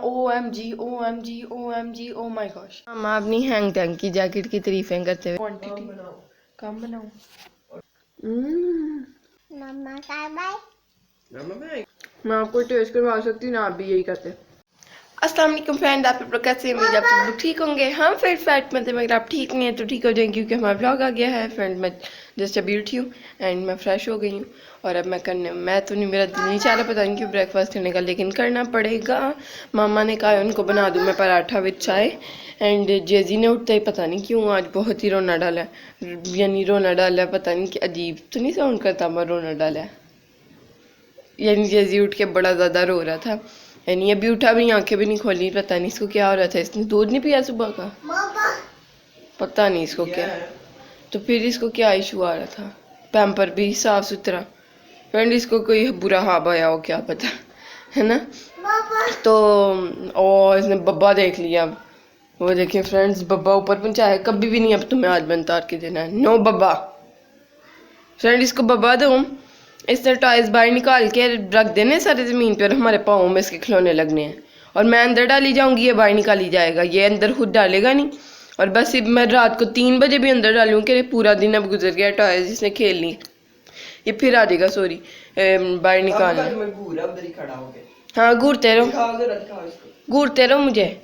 OMG OMG OMG oh my gosh. मामा अपनी हैंग टैंग की जैकेट की तारीफें करते हुए क्वांटिटी कम बनाओ। मम्मा का बाय। मैं आपको टेस्ट करवा सकती हूँ ना, आप भी यही करते। अस्सलाम वालेकुम फ्रेंड, आप लोग कैसे हैं? उम्मीद है आप सब लोग ठीक होंगे। हम फिर फैट में थे, मगर आप ठीक नहीं है तो ठीक हो जाएंगे क्योंकि हमारा ब्लॉग आ गया है। फ्रेंड मैं जस्ट अभी उठी हूँ एंड मैं फ्रेश हो गई हूँ और अब मैं तो नहीं, मेरा दिल नहीं चाह रहा, पता नहीं क्यों ब्रेकफास्ट करने का, लेकिन करना पड़ेगा। मामा ने कहा उनको बना दूँ मैं पराठा विद चाय। एंड जेजी ने उठते ही पता नहीं क्यों आज बहुत ही रोना डाला है, यानी रोना डाला है, पता नहीं कि अजीब तो नहीं साउंड करता, मैं रोना डाला है, यानी जेजी उठ के बड़ा ज़्यादा रो रहा था। यानी अभी उठा भी, आंखें भी नहीं खोली, पता नहीं इसको क्या हो रहा था। इसने दूध नहीं पिया सुबह का, पता नहीं इसको क्या, तो फिर इसको क्या इशू आ रहा था। पैम्पर भी साफ सुथरा, फ्रेंड इसको कोई बुरा हाब आया हो क्या पता, है ना। तो और इसने बब्बा देख लिया, वो देखिए फ्रेंड्स बब्बा ऊपर पहुंचा है। कभी भी नहीं अब तुम्हें आज बन तार के देना है, नो बब्बा। फ्रेंड इसको बब्बा दूँ, इससे टॉयज बाहर निकाल के रख देने सारे ज़मीन पे और हमारे पाँव में इसके खिलौने लगने हैं, और मैं अंदर डाली जाऊंगी, ये बाहर निकाली जाएगा, ये अंदर खुद डालेगा नहीं। और बस मैं रात को 3 बजे भी अंदर डालूँ कि पूरा दिन अब गुजर गया, टॉयज इसने खेल ली, ये फिर आ जाएगा सॉरी बाहर निकालना। हाँ घूरते रहो, घूरते रहो मुझे।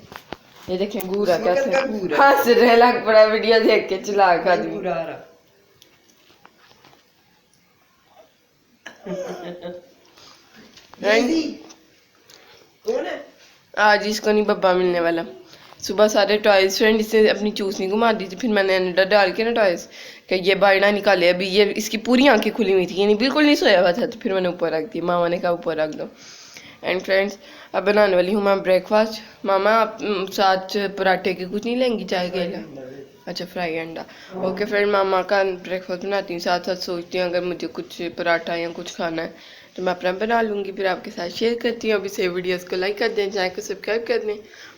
ये देखें घूरा कैसे हंस रहे, लग पड़ा वीडियो देख के चला खा आज इसको नहीं बब्बा मिलने वाला। सुबह सारे टॉयज फ्रेंड इससे अपनी चूसनी घुमा दी थी, फिर मैंने अंडर डाल के ना टॉयज कि ये बाहर ना निकाले। अभी ये इसकी पूरी आंखें खुली हुई थी, यानी बिल्कुल नहीं सोया हुआ था, तो फिर मैंने ऊपर रख दी, मामा ने कहा ऊपर रख दो। एंड फ्रेंड्स अब बनाने वाली हूँ मैं ब्रेकफास्ट। मामा आप साथ पराठे के कुछ नहीं लेंगी, चाय के लिए? अच्छा फ्राई अंडा, ओके फ्रेंड मामा का ब्रेकफास्ट बनाती हूँ, साथ साथ सोचती हूँ अगर मुझे कुछ पराठा या कुछ खाना है तो मैं अपना बना लूँगी, फिर आपके साथ शेयर करती हूँ। अभी से वीडियोस को लाइक कर दें, चैनल को सब्सक्राइब कर दें,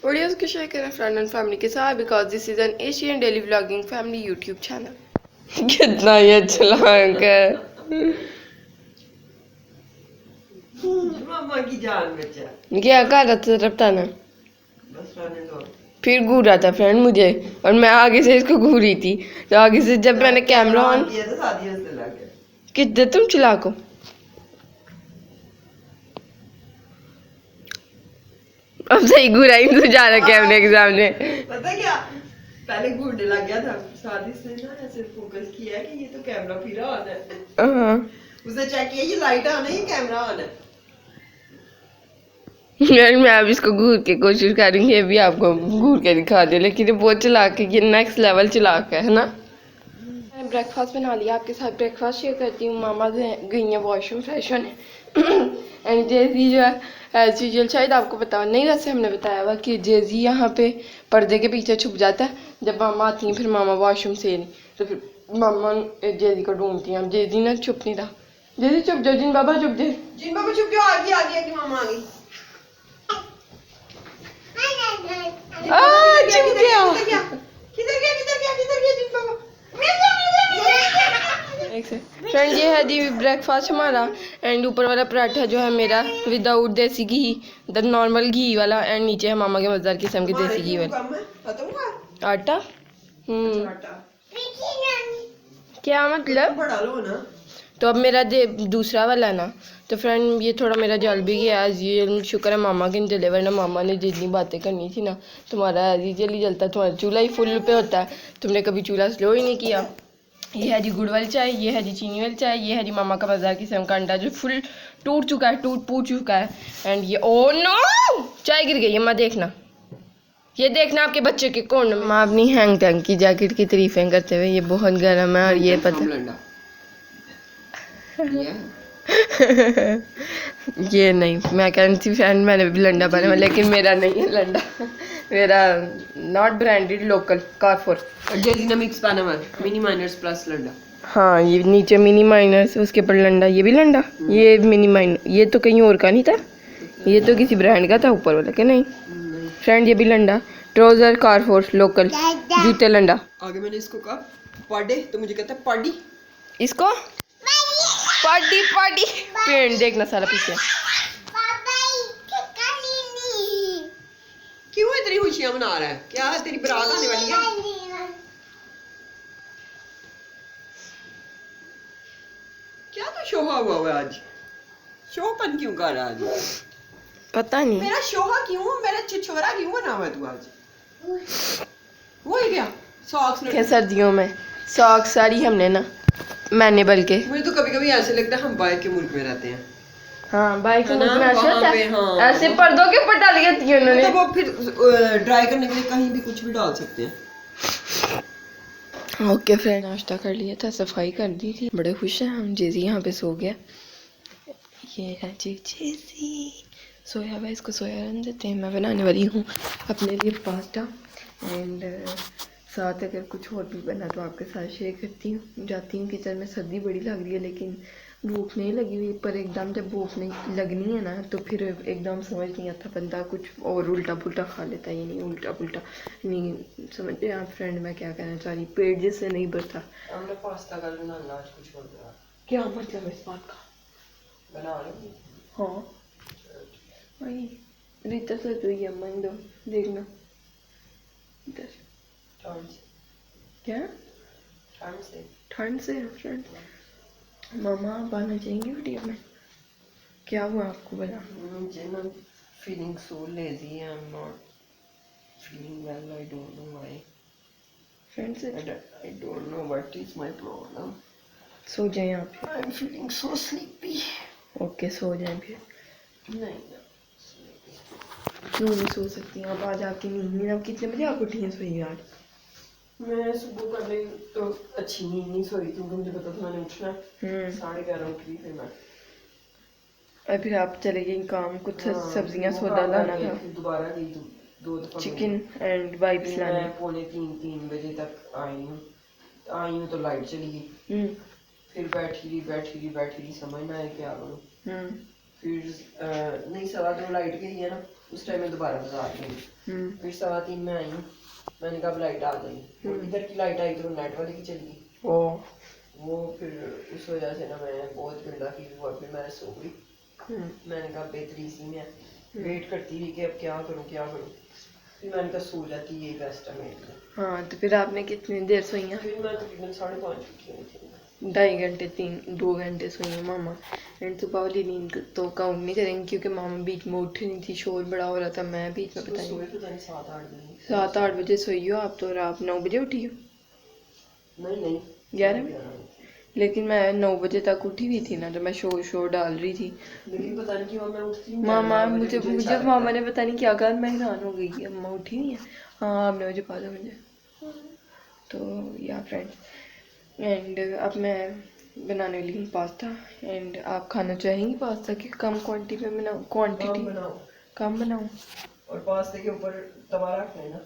वीडियोस को शेयर करें फ्रेंड एंड फैमिली के साथ, because this is an Asian daily vlogging family YouTube channel. कितना ये छलांग है मामा की जान बचा। क्या कर रहा था रफ्ताना, बस रहने दो। फिर घूरा था फ्रेंड मुझे, और मैं आगे से इसको घूरी थी, तो आगे से जब मैंने कैमरा ऑन किया तो शादी से लगे कितने तुम चलाको। अब सही घूरा ही तो जा रहा कैमरे के सामने। पता क्या, पहले घूरने लग गया था, शादी से ना ऐसे फोकस किया कि ये तो कैमरा फिरा ऑन है। उसने चेक किया ये लाइट ऑन है, ये कैमरा ऑन है। यार मैं अब इसको घूर के कोशिश करूंगी, ये भी आपको घूर के दिखा दे, लेकिन ये बहुत चला के, ये नेक्स्ट लेवल चला के है ना। मैंने ब्रेकफास्ट बना लिया, आपके साथ ब्रेकफास्ट शेयर करती हूँ। मामा गई हैं वॉशरूम फ्रेश होने एंड जेजी जो है एज यूजुअल, शायद आपको पता नहीं, वैसे हमने बताया हुआ कि जेजी यहाँ पे पर्दे के पीछे छुप जाता है, जब मामा आती हैं फिर मामा वॉशरूम से नहीं, तो फिर मामा जेजी को ढूंढती हैं। अब जेजी ना छुप नहीं रहा, जेजी चुप जाओ, जिन बाबा चुप जाए, जिन बाबा चुप जाओ, आ गई मामा आ गई। चुप गया। फ्रेंड ये है जी ब्रेकफास्ट हमारा, एंड ऊपर वाला पराठा जो है मेरा विदाउट देसी घी, द नॉर्मल घी वाला, एंड नीचे है मामा के मजेदार किस्म के देसी घी वाला आटा। क्या मतलब, बड़ा लो ना। तो अब मेरा दूसरा वाला है ना, तो फ्रेंड ये थोड़ा मेरा जल भी गया आज, ये शुक्र है मामा के जले, वरना मामा ने जितनी बातें करनी थी ना, तुम्हारा ये जल्दी जलता, तुम्हारा चूल्हा ही फुल पे होता है, तुमने कभी चूल्हा स्लो ही नहीं किया। ये है जी गुड़ वाली चाय, ये है जी चीनी वाली चाय, ये है जी मामा का मज़ेदार किस्म का अंडा जो फुल टूट चुका है, टूट चुका है। एंड ये ओ नो चाय गिर गई है, माँ देखना, ये देखना आपके बच्चे के कौन। माँ अपनी हैंग टैंग की जैकेट की तारीफें करते हुए, ये बहुत गर्म है और ये पता ये नहीं, मैं कह रही थी फ्रेंड मैंने भी लंडा पहना हुआ, लेकिन मेरा नहीं है लंडा, मेरा नॉट ब्रांडेड लोकल कारफोर। जेजी ने मिक्स पहना हुआ मिनी माइनर्स प्लस लंडा। हाँ ये नीचे मिनी माइनर्स, उसके ऊपर लंडा, ये भी लंडा, ये मिनी माइनर, ये तो कहीं और का नहीं था, ये तो किसी ब्रांड का था ऊपर वाला, क्या नहीं फ्रेंड, ये भी लंडा, ट्राउजर कारफोर लोकल, जूते लंडा। आगे मैंने इसको कहा पार्टी, तो मुझे कहता है पार्टी, इसको पार्टी पेड़ देखना सारा पीछे। खुशियां मना रहा है? क्या तेरी बारात आने वाली है? क्या तू शोहा हुआ है आज? शोपन क्यों कर रहा है आज? पता नहीं मेरा शोहा क्यों, मेरा छिछोरा क्यों बना हुआ है तू आज? वो ही क्या सॉक्स क्या सर्दियों में सॉक्स साड़ी हमने ना मैंने बल्कि मुझे तो कभी कभी ऐसे लगता है हम बाइक के मुल्क में रहते हैं। हाँ बाइक है ना, में ऐसे वहाँ होता पे, है हाँ। ऐसे पर्दों के ऊपर डाली होती है उन्होंने। मतलब वो फिर ड्राई करने के लिए कहीं भी कुछ भी डाल सकते हैं। ओके फ्रेंड नाश्ता कर लिया था, सफाई कर दी थी, बड़े खुश हैं हम। जेजी यहाँ पे सो गया, ये है जी जेजी सोया हुआ, इसको सोया रहने देते हैं। मैं बनाने वाली हूँ अपने लिए पास्ता एंड साथ अगर कुछ और भी बना तो आपके साथ शेयर करती हूँ। जाती हूँ किचन में, सर्दी बड़ी लग रही है लेकिन भूख नहीं लगी हुई, पर एकदम जब भूख नहीं लगनी है ना तो फिर एकदम समझ नहीं आता, बंदा कुछ और उल्टा पुल्टा खा लेता है। ये नहीं उल्टा पुल्टा नहीं, समझते आप फ्रेंड मैं क्या कहना चाह रही, पेट जिससे नहीं भरता। हमने पास्ता कल बनाना, आज कुछ और बना। क्या मतलब इस बात का? बना लो। हाँ वही रीता से तो ये मन दो देखना इधर ठंड से। क्या ठंड से। ठंड से है फ्रेंड। मामा आप आना चाहेंगे वीडियो में? क्या हुआ आपको बना? मुझे ना feeling so lazy, I am not feeling well, I don't know why. Friends I don't know what is my problem. सो जाए आप फिर। I'm feeling so sleepy. Okay so जाए फिर। नहीं क्यों नहीं सो सकती आप? आज आपकी नींद आप कितने बजे आप उठी हैं सोई आज? मैं सुबह पहले तो अच्छी नींद नहीं सोई क्योंकि मुझे पता था मैंने उठना है। 11:30 उठी फिर मैं। और फिर आप चले गई काम, कुछ हाँ, सब्जियां वो सौदा काम लाना करके था, फिर दोबारा गई दो दफा चिकन एंड वाइप्स फिर लाने। मैं 2:45-3 बजे तक आई हूँ तो लाइट चली गई। फिर बैठी रही समझ ना आया क्या करूँ। फिर नहीं 2:15 लाइट गई है ना, उस टाइम में दोबारा बाजार गई। फिर 3:15 में आई हूँ, मैंने कहा अब लाइट आ गई। इधर की लाइट आई तो नेट वाले की चली गई। वो फिर उस वजह से ना मैं बहुत गंदा फील हुआ, फिर मैं सो गई। मैंने कहा बेहतरी इसी में है, वेट करती रही कि अब क्या करूँ। फिर मैंने कहा सो जाती, यही बेस्ट है मेरे लिए। हाँ तो फिर आपने कितनी देर सोई हैं? फिर मैं तकरीबन 5:30 उठी हुई थी। 2.5 घंटे 2 घंटे सोई हैं मामा। एंड सुबह वाली नींद तो काउंट नहीं करेंगे क्योंकि मामा बीच में उठ रही थी, शोर बड़ा हो रहा था, मैं बीच में पता नहीं 7-8 बजे। 7-8 बजे सोई हो आप, तो और आप 9 बजे उठी हो? नहीं 11 बजे। लेकिन मैं 9 बजे तक उठी हुई थी ना, तो मैं शोर डाल रही थी। लेकिन पता नहीं क्यों मैं उठती हूँ। मामा मुझे मामा ने पता नहीं क्या कहा, मैं हैरान हो गई कि अम्मा उठी हुई है। हाँ आपने मुझे कहा था मुझे। तो या फ्रेंड्स एंड अब मैं बनाने वाली हूँ पास्ता। एंड आप खाना चाहेंगी पास्ता की कम क्वांटिटी में बनाऊँ? क्वांटिटी कम बनाऊँ? और पास्ते के ऊपर तवा रखना है ना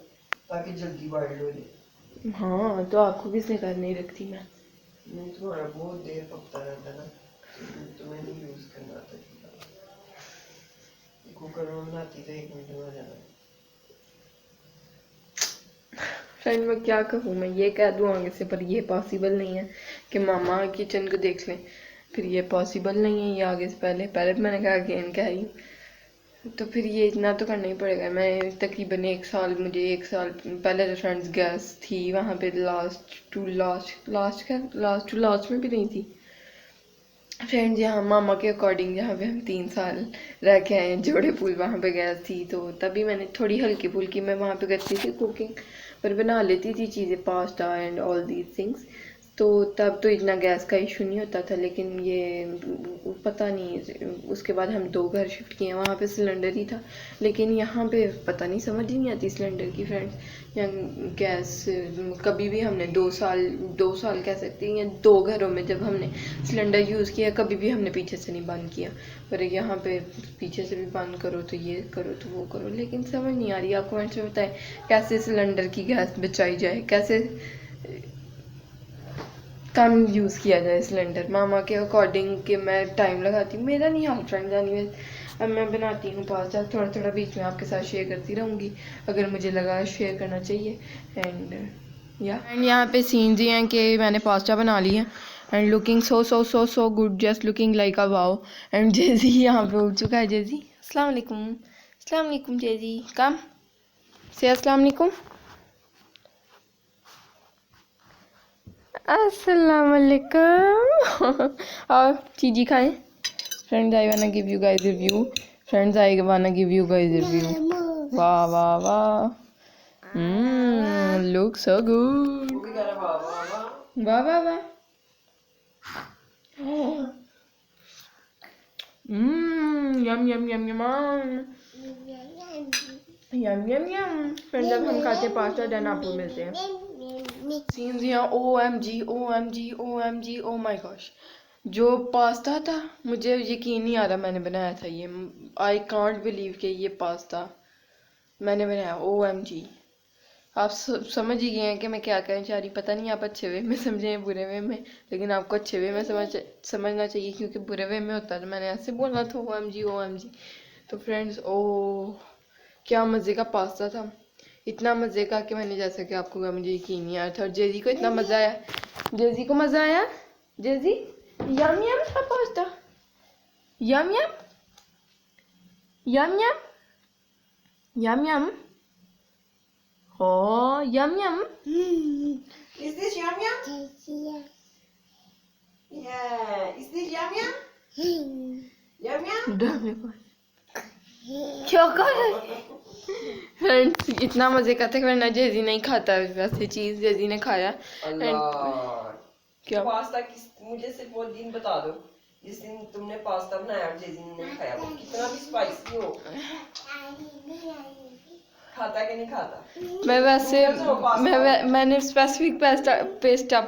ताकि जल्दी बॉइल्ड हो जाए। हाँ तो आपको किसने कहा नहीं रखती मैं? नहीं तुम्हारा बहुत देर पकता रहता है ना, तुम्हें नहीं यूज करना आता। कुकर में बनाती तो 1 मिनट में हो जाना। फ्रेंड मैं क्या कहूँ, मैं ये कह दूँ आगे से, पर ये पॉसिबल नहीं है कि मामा किचन को देख लें, फिर ये पॉसिबल नहीं है ये आगे से। पहले मैंने कहा अगेन कह रही हूँ, तो फिर ये इतना तो करना ही पड़ेगा। मैं तकरीबन 1 साल पहले तो फ्रेंड्स गैस थी वहाँ पे, लास्ट टू लास्ट में भी नहीं थी फ्रेंड्स। यहाँ मामा के अकॉर्डिंग जहाँ पे हम 3 साल रह के आए हैं जोड़े पुल, वहाँ पे गैस थी तो तभी मैंने थोड़ी हल्की फुल्की मैं वहाँ पे करती थी कुकिंग, पर बना लेती थी चीज़ें, pasta and all these things. तो तब तो इतना गैस का इशू नहीं होता था। लेकिन ये पता नहीं, उसके बाद हम 2 घर शिफ्ट किए, वहाँ पे सिलेंडर ही था, लेकिन यहाँ पे पता नहीं समझ ही नहीं आती सिलेंडर की फ्रेंड्स। यहाँ गैस कभी भी हमने 2 साल कह सकते हैं, 2 घरों में जब हमने सिलेंडर यूज़ किया कभी भी हमने पीछे से नहीं बंद किया। पर यहाँ पे पीछे से भी बंद करो तो ये करो तो वो करो, लेकिन समझ नहीं आ रही। आप कमेंट्स में बताएं कैसे सिलेंडर की गैस बचाई जाए, कैसे कम यूज़ किया जाए सिलेंडर। मामा के अकॉर्डिंग कि मैं टाइम लगाती हूँ, मेरा नहीं हाल फ्रेंड्स। एनीवेज अब मैं बनाती हूँ पास्ता, थोड़ा बीच में आपके साथ शेयर करती रहूँगी अगर मुझे लगा शेयर करना चाहिए। एंड यहाँ पे सीन्स ही हैं कि मैंने पास्ता बना लिया and looking so good, just looking like a wow. And जेजी यहाँ पे उठ चुका है। जेजी अस्सलाम वालेकुम जेजी, कम से अस्सलाम वालेकुम। अस्सलाम वालेकुम। और चीजी खाएं। फ्रेंड्स आई वाना give you guys review. Friends I वाना गिव यू गाइस रिव्यू। वाह वाह वाह। Look so good. वो भी कह रहा वाह वाह वाह। वाह वाह वाह। यम यम यम यम यम यम यम। फ्रेंड्स अब हम खाते हैं पास्ता, देन आपको मिलते हैं। सीन्स यहाँ OMG OMG OMG oh my gosh. जो पास्ता था मुझे यकीन नहीं आ रहा मैंने बनाया था ये। आई कांट बिलीव कि ये पास्ता मैंने बनाया। OMG। आप समझ ही गए हैं कि मैं क्या कहना चाह रही। पता नहीं आप अच्छे वे में समझे बुरे वे में, लेकिन आपको अच्छे वे में समझना चाहिए क्योंकि बुरे वे में होता है तो मैंने ऐसे बोला था OMG OMG। तो फ्रेंड्स क्या मज़े का पास्ता था। इतना मज़े का कि मैंने जैसा कि आपको मुझे यकीन नहीं आया था। और जेजी को इतना मज़ा आया। जेजी को मज़ा आया। जेजी यम यम था pasta. Yama Yama Yama Yama Yama Yama. Oh, yum yum. Is this yum yum? Yeah. Is this yum yum? Yum yum? क्या कर रहे फ्रेंड्स? इतना मजे का था वरना जेजी नहीं खाता वैसे चीज। जेजी ने खाया। अल्लाह। क्या पास्ता मुझे सिर्फ वो दिन बता दो जिस दिन तुमने पास्ता बनाया और जेजी ने नहीं खाया। वो कितना भी स्पाइसी हो, खाता कि नहीं खाता? मैं वैसे मैंने स्पेसिफिक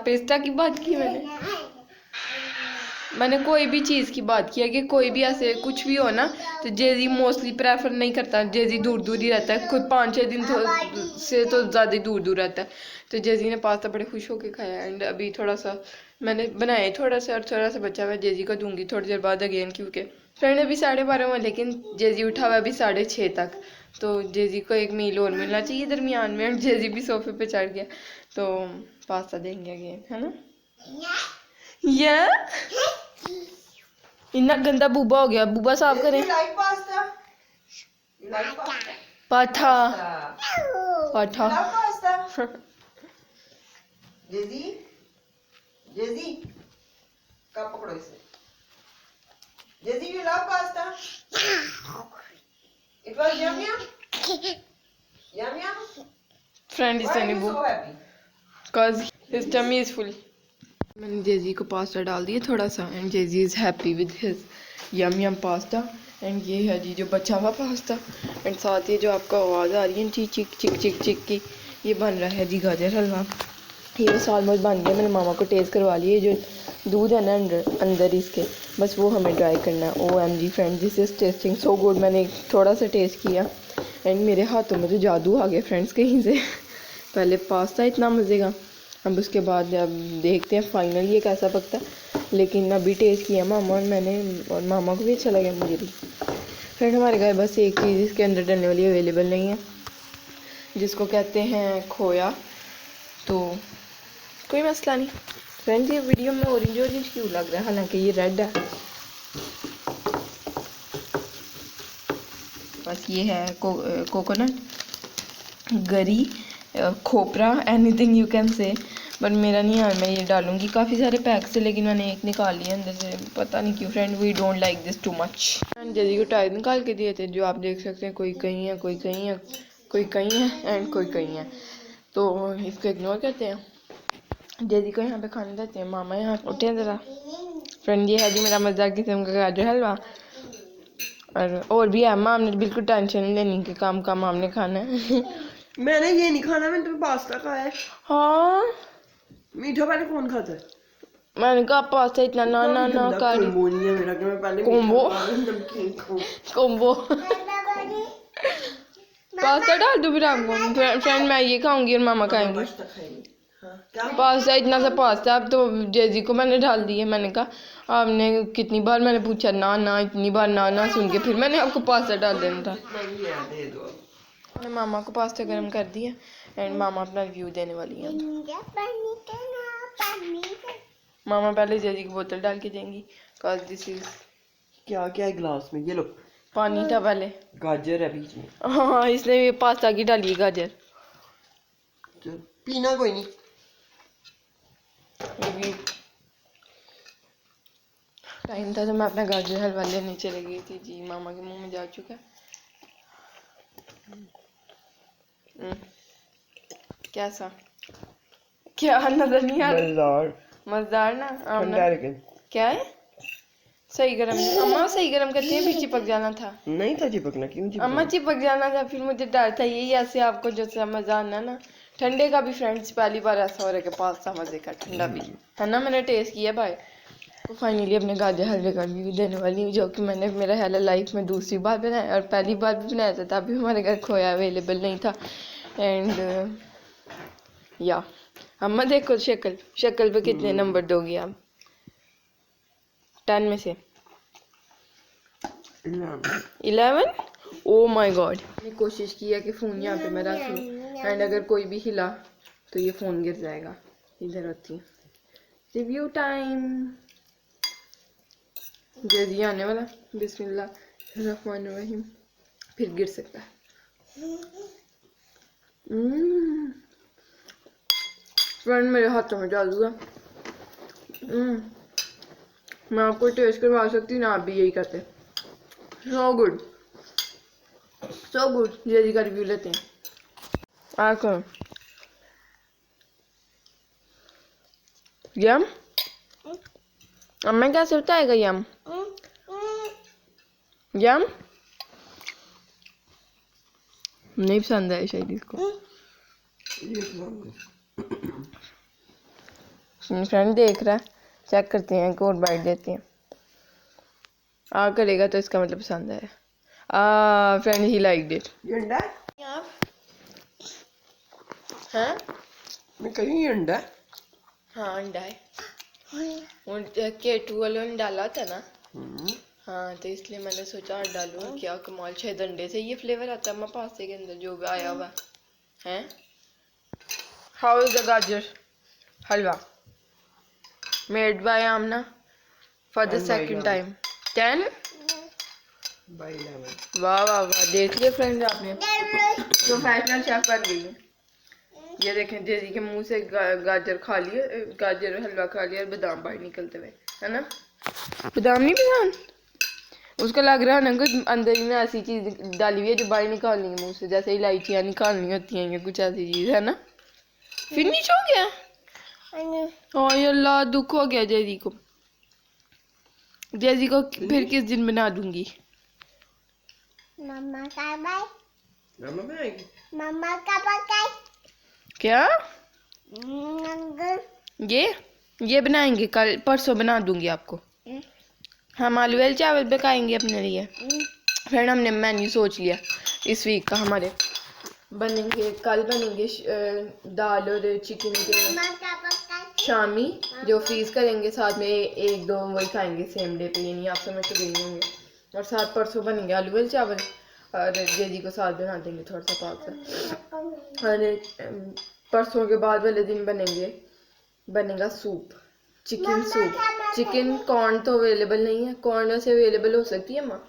पेस्टा की बात की। मैंने कोई भी चीज़ की बात की है कि कोई भी ऐसे कुछ भी हो ना तो जेजी मोस्टली प्रेफर नहीं करता। जेजी दूर दूर ही रहता है। खुद 5-6 दिन से तो ज़्यादा दूर दूर रहता है। तो जेजी ने पास्ता बड़े खुश होकर खाया। एंड अभी थोड़ा सा मैंने बनाया थोड़ा सा और थोड़ा सा बचा हुआ जेजी को दूंगी थोड़ी देर बाद अगेन क्योंकि फ्रेंड अभी 12:30 हुआ लेकिन जेजी उठा हुआ अभी 6:30 तक। तो जेजी को एक मील और मिलना चाहिए दरमियान में। जेजी भी सोफे पे चढ़ गया तो पास्ता देंगे अगेन, है ना? या इतना गंदा बूबा हो गया। बूबा साफ करें। like pasta? You like pasta? पाठा You पाठा। love pasta? जेजी जेजी कब पकड़ो इसे? जेजी you love pasta? It was yum yum? Yum yum? Friend Why are you so happy? cause his tummy is full। मैंने जेजी को पास्ता डाल दिया थोड़ा सा एंड जेजी is happy with his yum yum pasta. And ये है जी जो बचा हुआ पास्ता। एंड साथ ही जो आपको आवाज़ आ रही है चिक चिक चिक चिक चिक की, ये बन रहा है जी गाजर हलवा। ये बस ऑलमोस्ट बन गया। मैंने मामा को टेस्ट करवा लिया। जो दूध है ना अंदर इसके बस वो हमें ड्राई करना है। OMG friend this is testing so good. मैंने थोड़ा सा टेस्ट किया एंड मेरे हाथों में तो जादू आ गया फ्रेंड्स कहीं से। पहले पास्ता इतना मज़े का, अब उसके बाद अब देखते हैं फाइनल ये कैसा पकता है। लेकिन अभी टेस्ट किया मामा और मैंने, और मामा को भी अच्छा लगा मुझे भी। फ्रेंड हमारे घर बस एक चीज़ इसके अंदर डलने वाली अवेलेबल नहीं है जिसको कहते हैं खोया। तो कोई मसला नहीं। फ्रेंड्स ये वीडियो में ऑरेंज ऑरेंज क्यों लग रहा है हालांकि ये रेड है। बस ये है कोकोनट गरी खोपरा anything you can say. But मेरा नहीं है, मैं ये डालूंगी। काफ़ी सारे पैक से लेकिन मैंने एक निकाल लिया अंदर से, पता नहीं क्यों friend we don't like this too much. जल्दी को टायर निकाल के दिए थे जो आप देख सकते हैं। कोई कहीं है कोई कहीं है कोई कहीं है एंड कोई कहीं है। तो इसको इग्नोर करते हैं। जल्दी को यहाँ पे खाने देते हैं। मामा यहाँ उठे ज़रा। फ्रेंड ये है जी मेरा मजाक किस्म का गाजर हलवा। और भी है। माम ने बिल्कुल टेंशन नहीं लेनी कि काम हमने खाना है। मैंने ये नहीं खाना, मैंने तो पास्ता खाया है। हाँ मीठा पहले कौन खाता है? मैंने कहा पास्ता इतना ना ना ना कर कोम्बो नहीं है मेरा कि मैं पहले कोम्बो नमकीन खाऊं। कोम्बो पास्ता डाल दो फिर आपको। फ्रेंड मैं ये खाऊंगी और मामा खाएंगे पास्ता खाएंगे। हाँ क्या? पास्ता इतना सा पास्ता। अब तो जेजी को मैंने डाल दिया। मैंने कहा आपने कितनी बार मैंने पूछा ना ना, इतनी बार ना ना सुन के फिर मैंने आपको पास्ता डाल देना था। दे दो। मैंने मामा को पास्ता गर्म कर दिया एंड मामा अपना रिव्यू देने वाली है। मामा पहले जेजी की बोतल डाल के देंगी। कॉज दिस इज क्या क्या है गिलास में? ये लो पानी था पहले। गाजर है बीच में। हाँ इसने ये पास्ता की डाली है गाजर। चल पीना कोई नहीं। ये भी टाइम था तो मैं अपना गाजर हलवा लेने चली गई थी जी। मामा के मुंह में जा चुका है। कैसा क्या नजर नहीं आ रहा? मजेदार मजेदार ना ठंडा आमना। लेकिन क्या है? सही गरम है। अम्मा सही गरम करती है, फिर चिपक जाना था। नहीं था चिपकना। क्यों अम्मा चिपकना? चिपक जाना था, फिर मुझे डर था यही ऐसे आपको जो सा मजा आना ना ठंडे का भी। फ्रेंड्स पहली बार ऐसा हो रहा है कि पास्ता मजे का ठंडा भी है ना। मैंने टेस्ट किया भाई। तो फाइनली अपने गाजर हलवे का रिव्यू देने वाली हूँ, जो कि मैंने मेरा ख्याल है लाइफ में दूसरी बार बनाया, और पहली बार भी बनाया था तभी हमारे घर खोया अवेलेबल नहीं था। एंड या अम्मा देखो शक्ल शक्ल पे कितने नंबर दोगे आप 10 में से? 11? Oh my God. मैंने कोशिश की है कि फ़ोन यहाँ पे मैं रख लूँ, एंड अगर कोई भी हिला तो ये फ़ोन गिर जाएगा। इधर होती है रिव्यू टाइम। जल्दी आने वाला। बिस्मिल्लाहिर्रहमानिर्रहीम। फिर गिर सकता है। फ्रेंड मेरे हाथों में जादू है। मैं आपको टेस्ट करवा सकती हूँ ना, आप भी यही करते। So good so good. जल्दी का रिव्यू लेते हैं। आकर यम अम्मा कैसे बताएगा यम? यम नहीं पसंद है शायद इसको। फ्रेंड देख रहा है, चेक करते हैं कि और बाइट देते हैं। आ करेगा तो इसका मतलब पसंद है। Friend he like it. ये अंडा है? हाँ मैं कहीं अंडा है? हाँ अंडा है। केटू वालों ने डाला था ना। हाँ तो इसलिए मैंने सोचा डालूं। क्या कमाल, शायद अंडे से ये फ्लेवर आता है। मैं पास्ते के अंदर जो भी आया हुआ है। How is the gajar halwa made by Aamna for the second time? 10 by 11। वाह वाह वाह। देख लिया फ्रेंड आपने, प्रोफेशनल शेफ बन गई है। ये देखें जेजी के मुंह से गाजर खा लिया, गाजर हलवा खा लिया और बादाम बाहर निकलते हुए, है ना? बादाम नहीं पसंद उसका। लग रहा है ना कुछ अंदर ही में ऐसी चीज डाली हुई है जो बाहर निकालनी है मुंह से, जैसे इलायचियाँ निकालनी होती हैं, ये कुछ ऐसी चीज है ना। फिनिश हो गया। ओह अल्लाह, दुख हो गया जेजी को। जेजी को फिर किस दिन बना दूंगी। मम्मा का बाय। मम्मा बनाएगी? मम्मा का पकाई। क्या? नंगर। ये बनाएंगे कल परसों बना दूंगी आपको। हम आलू वाले चावल पकाएंगे अपने लिए। फ्रेंड हमने मेन्यू सोच लिया इस वीक का। हमारे बनेंगे कल बनेंगे दाल और चिकन के शामी जो फ्रीज करेंगे, साथ में एक दो वही खाएंगे सेम डे पे, यानी आप समझ तो गई होंगे। और साथ परसों बनेंगे आलू वाले चावल, और जेजी को साथ बना देंगे थोड़ा सा पाक सा। और परसों के बाद वाले दिन बनेगा soup, chicken soup. Chicken corn तो अवेलेबल नहीं है, कॉर्न से अवेलेबल हो सकती है माँ।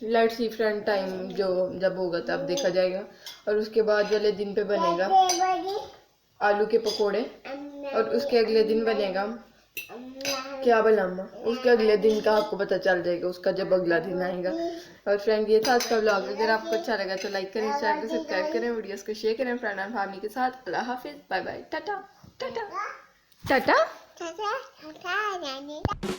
लेट्स सी फ्रेंड, टाइम जो जब होगा तब देखा जाएगा। और उसके बाद वाले दिन पे बनेगा आलू के पकोड़े, और उसके अगले दिन बनेगा क्या बनामा, उसके अगले दिन का आपको पता चल जाएगा उसका जब अगला दिन आएगा। और फ्रेंड ये था आज का व्लॉग। अगर आपको अच्छा लगा तो लाइक करें, चैनल को सब्सक्राइब करें, वीडियोस को शेयर करें फ्रेंड एंड फैमिली के साथ। अल्लाह हाफिज, बाय बाय, टाटा टाटा टाटा। टाटा टाटा।